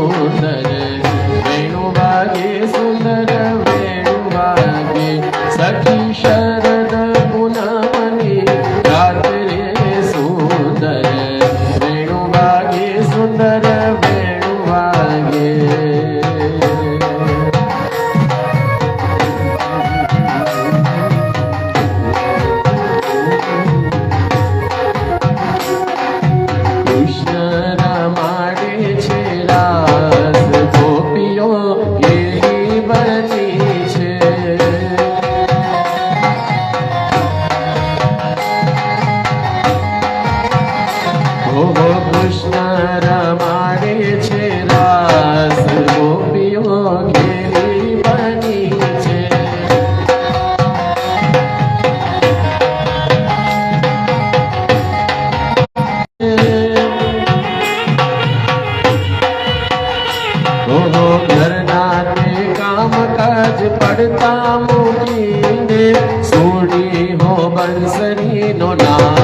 સુંદર વેણુ વાગે સુંદર વેણુ વાગે સખી શરદ પૂનમની રાત્રે સુંદર વેણુ વાગે સુંદર વેણુ વાગે કૃષ્ણ રમાડે છે રાસ ગોપીઓ ઘેરી બની છે ઘરના તે કામકાજ પડતા મૂકીને સોડી હો બંસરી નો નામ